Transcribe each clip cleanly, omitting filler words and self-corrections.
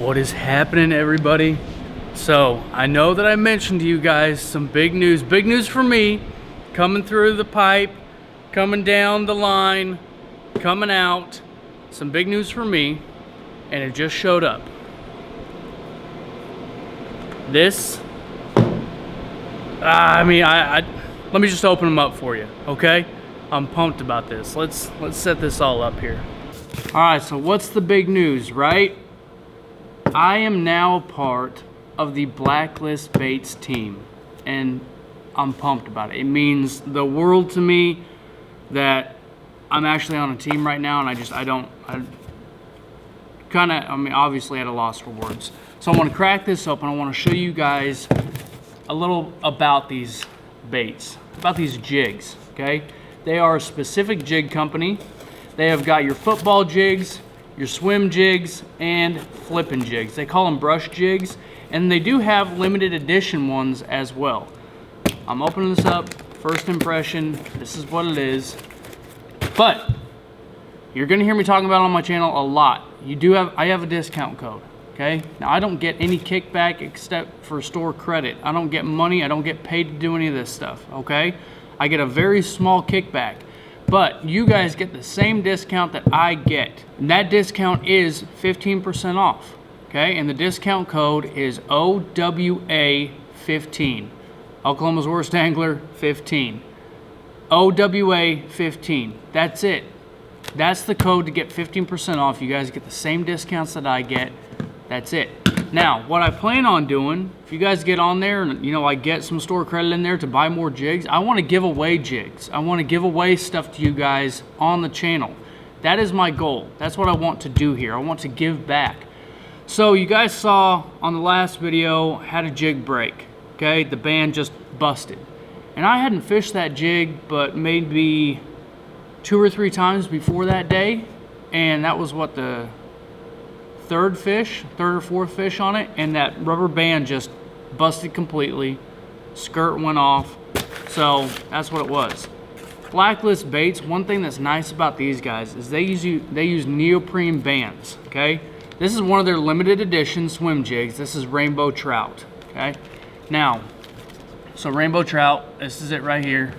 What is happening, everybody? So I know that I mentioned to you guys some big news for me, coming through the pipe, coming down the line, coming out. Some big news for me, and it just showed up. This, let me just open them up for you, okay? I'm pumped about this. Let's set this all up here. All right, so what's the big news, right? I am now a part of the Blacklist Baits team, and I'm pumped about it. It means the world to me that I'm actually on a team right now, and obviously at a loss for words. So I want to crack this open. I want to show you guys a little about these baits, about these jigs, okay? They are a specific jig company. They have got your football jigs, your swim jigs, and flipping jigs. They call them brush jigs, and they do have limited edition ones as well. I'm opening this up, first impression, this is what it is. But you're gonna hear me talking about it on my channel a lot. I have a discount code, okay? Now I don't get any kickback except for store credit. I don't get money, I don't get paid to do any of this stuff, okay? I get a very small kickback. But you guys get the same discount that I get. And that discount is 15% off, okay? And the discount code is OWA15. Oklahoma's Worst Angler 15. OWA 15. That's it. That's the code to get 15% off. You guys get the same discounts that I get. That's it. Now, what I plan on doing, if you guys get on there and I get some store credit in there to buy more jigs, I want to give away jigs. I want to give away stuff to you guys on the channel. That is my goal. That's what I want to do here. I want to give back. So you guys saw on the last video, had a jig break, okay? The band just busted. And I hadn't fished that jig but maybe 2 or 3 times before that day. And that was what, the third or fourth fish on it, and that rubber band just busted completely. Skirt went off. So that's what it was. Blacklist Baits, one thing that's nice about these guys is they use neoprene bands, okay? This is one of their limited edition swim jigs. This is rainbow trout, okay? Now, so rainbow trout, this is it right here.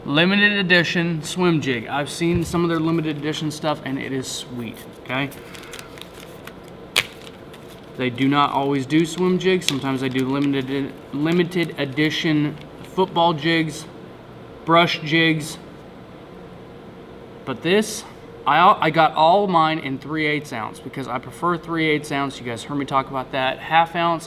Limited edition swim jig. I've seen some of their limited edition stuff and it is sweet, okay? They do not always do swim jigs. Sometimes they do limited edition football jigs, brush jigs. But this, I got all of mine in 3/8 ounce because I prefer 3/8 ounce. You guys heard me talk about that. 1/2 ounce,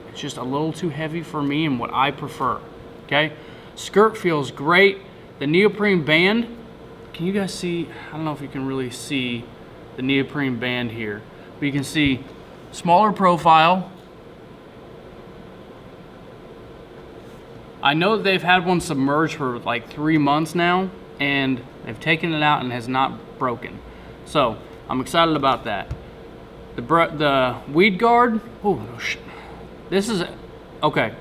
it's just a little too heavy for me and what I prefer, okay? Skirt feels great. The neoprene band, can you guys see? I don't know if you can really see the neoprene band here, but you can see smaller profile. I know that they've had one submerged for like 3 months now, and they've taken it out and it has not broken. So I'm excited about that. The weed guard, this is, okay.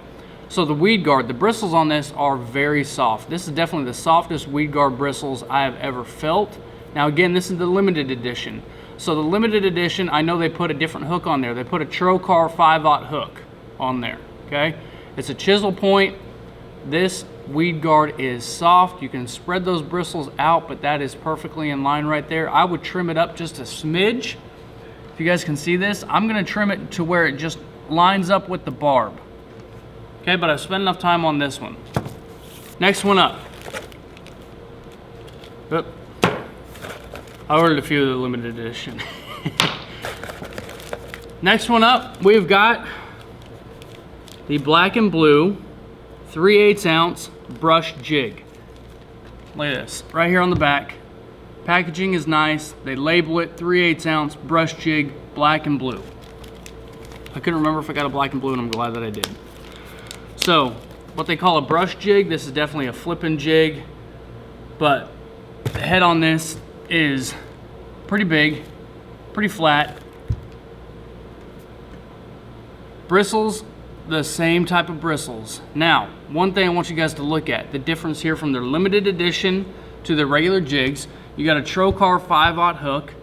So the weed guard, the bristles on this are very soft. This is definitely the softest weed guard bristles I have ever felt. Now again, this is the limited edition. So the limited edition, I know they put a different hook on there. They put a Trocar 5/0 hook on there, okay? It's a chisel point. This weed guard is soft. You can spread those bristles out, but that is perfectly in line right there. I would trim it up just a smidge. If you guys can see this, I'm gonna trim it to where it just lines up with the barb. Okay, but I've spent enough time on this one. Next one up. Oop. I ordered a few of the limited edition. Next one up, we've got the black and blue 3/8 ounce brush jig. Look at this, right here on the back. Packaging is nice. They label it 3/8 ounce brush jig, black and blue. I couldn't remember if I got a black and blue, and I'm glad that I did. So, what they call a brush jig, this is definitely a flipping jig, but the head on this is pretty big, pretty flat. Bristles, the same type of bristles. Now, one thing I want you guys to look at, the difference here from their limited edition to the regular jigs. You got a Trocar 5/0 hook.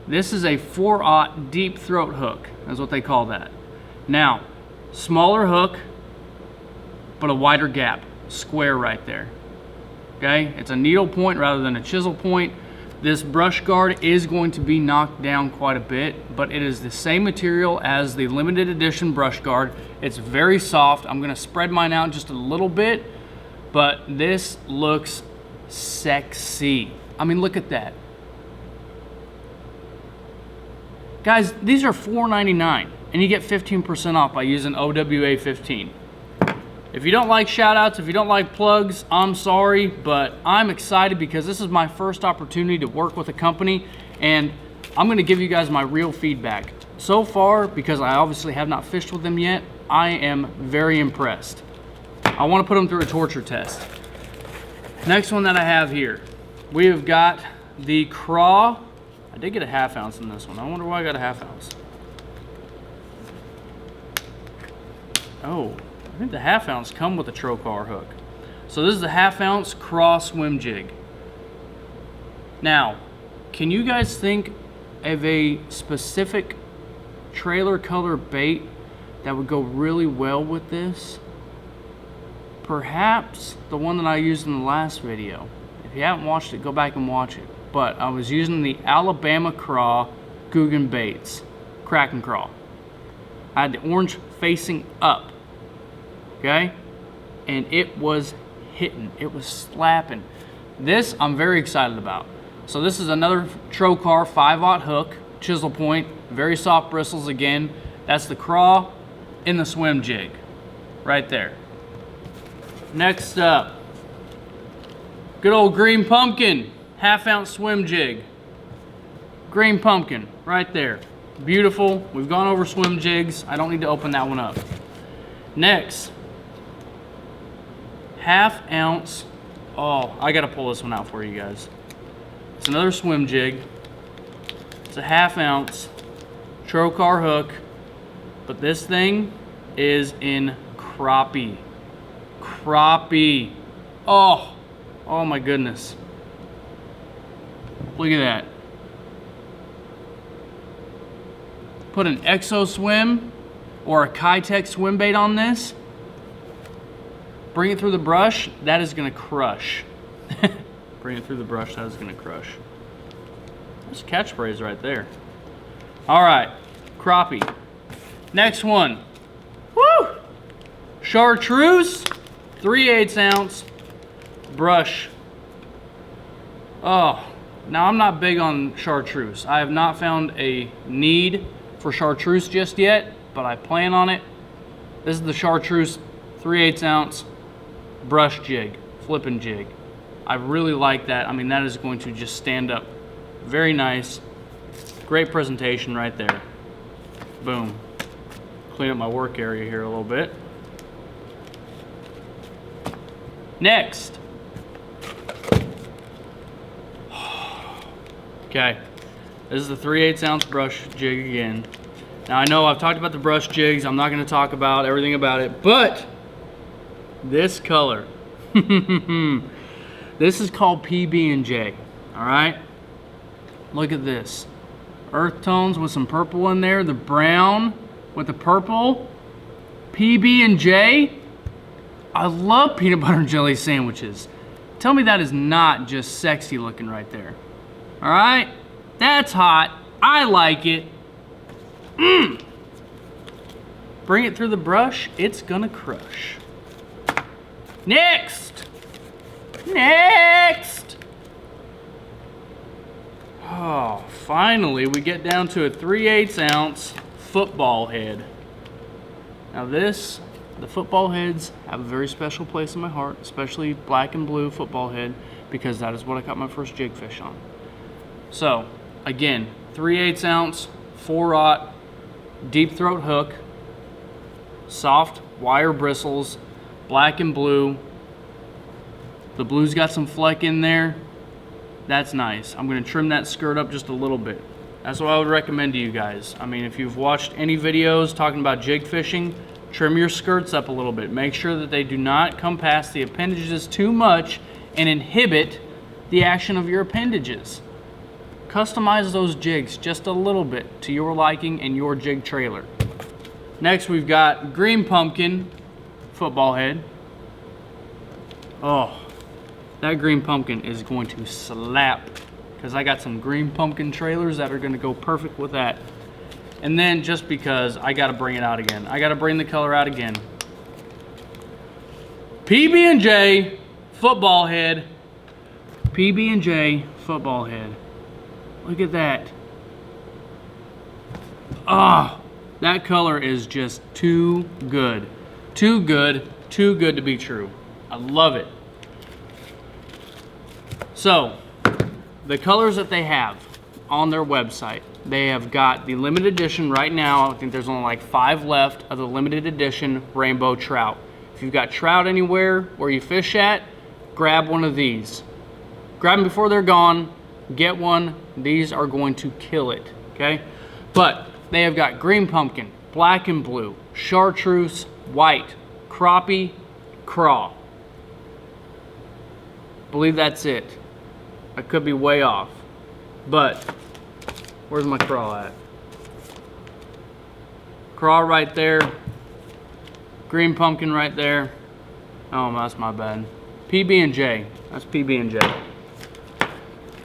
This is a 4/0 deep throat hook. That's what they call that. Now, smaller hook, but a wider gap. Square right there. Okay? It's a needle point rather than a chisel point. This brush guard is going to be knocked down quite a bit, but it is the same material as the limited edition brush guard. It's very soft. I'm gonna spread mine out just a little bit, but this looks sexy. I mean, look at that. Guys, these are $4.99, and you get 15% off by using OWA 15. If you don't like shout-outs, if you don't like plugs, I'm sorry, but I'm excited because this is my first opportunity to work with a company, and I'm gonna give you guys my real feedback. So far, because I obviously have not fished with them yet, I am very impressed. I wanna put them through a torture test. Next one that I have here, we have got the Craw. I did get a 1/2 ounce in this one. I wonder why I got a 1/2 ounce. Oh. I think the 1/2 ounce come with a trocar hook. So this is the 1/2 ounce Craw Swim Jig. Now, can you guys think of a specific trailer color bait that would go really well with this? Perhaps the one that I used in the last video. If you haven't watched it, go back and watch it. But I was using the Alabama Craw Guggen baits, Kraken Craw. I had the orange facing up. Okay, and it was hitting, it was slapping. This I'm very excited about. So this is another trocar 5/0 hook, chisel point, very soft bristles again. That's the Craw in the Swim Jig, right there. Next up, good old Green Pumpkin, 1/2 ounce Swim Jig. Green Pumpkin, right there. Beautiful. We've gone over swim jigs. I don't need to open that one up. Next, 1/2 ounce. Oh, I gotta pull this one out for you guys. It's another swim jig. It's a 1/2 ounce trocar hook, but this thing is in crappie. Crappie. Oh, oh my goodness. Look at that. Put an Exo Swim or a Kitech swim bait on this. Bring it through the brush, that is gonna crush. Bring it through the brush, that is gonna crush. There's a catchphrase right there. All right, crappie. Next one. Woo! Chartreuse, 3/8 ounce brush. Oh, now I'm not big on chartreuse. I have not found a need for chartreuse just yet, but I plan on it. This is the chartreuse 3/8 ounce brush jig, flipping jig. I really like that. I mean, that is going to just stand up very nice. Great presentation right there. Boom. Clean up my work area here a little bit. Next. Okay, this is the 3/8 ounce brush jig again. Now I know I've talked about the brush jigs. I'm not gonna talk about everything about it, but this color, this is called PB&J, all right? Look at this. Earth tones with some purple in there, the brown with the purple. PB&J. I love peanut butter and jelly sandwiches. Tell me that is not just sexy looking right there. All right? That's hot. I like it. Bring it through the brush, it's gonna crush. Next! Next! Oh, finally we get down to a 3/8 ounce football head. Now this, the football heads have a very special place in my heart, especially black and blue football head, because that is what I caught my first jig fish on. So, again, 3/8 ounce, 4/0 deep throat hook, soft wire bristles, black and blue. The blue's got some fleck in there. That's nice. I'm gonna trim that skirt up just a little bit. That's what I would recommend to you guys. I mean, if you've watched any videos talking about jig fishing, trim your skirts up a little bit. Make sure that they do not come past the appendages too much and inhibit the action of your appendages. Customize those jigs just a little bit to your liking and your jig trailer. Next, we've got green pumpkin football head. Oh, that green pumpkin is going to slap, because I got some green pumpkin trailers that are going to go perfect with that. And then, just because, I got to bring it out again. I got to bring the color out again. PB&J football head. PB&J football head. Look at that. Ah, that color is just too good. Too good to be true. I love it. So, the colors that they have on their website, they have got the limited edition right now. I think there's only like 5 left of the limited edition rainbow trout. If you've got trout anywhere where you fish at, grab one of these. Grab them before they're gone. Get one. These are going to kill it, okay? But they have got green pumpkin, black and blue, chartreuse, white, crappie, craw. Believe that's it. I could be way off, but where's my craw at? Craw right there. Green pumpkin right there. Oh, that's my bad. PB&J. That's PB&J.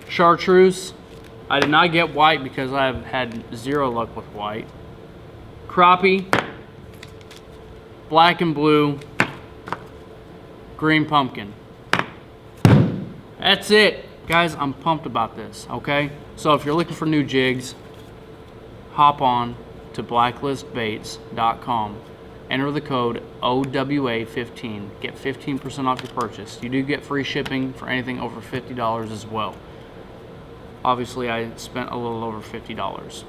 Chartreuse. I did not get white because I've had 0 luck with white. Crappie. Black and blue. Green pumpkin. That's it. Guys, I'm pumped about this, okay? So if you're looking for new jigs, hop on to blacklistbaits.com. Enter the code OWA15. Get 15% off your purchase. You do get free shipping for anything over $50 as well. Obviously, I spent a little over $50.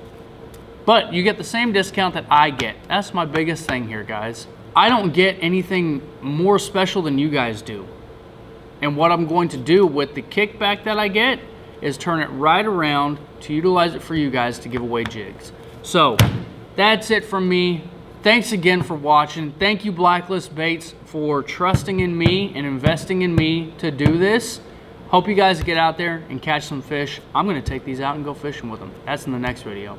But you get the same discount that I get. That's my biggest thing here, guys. I don't get anything more special than you guys do. And what I'm going to do with the kickback that I get is turn it right around to utilize it for you guys to give away jigs. So that's it from me. Thanks again for watching. Thank you, Blacklist Baits, for trusting in me and investing in me to do this. Hope you guys get out there and catch some fish. I'm going to take these out and go fishing with them. That's in the next video.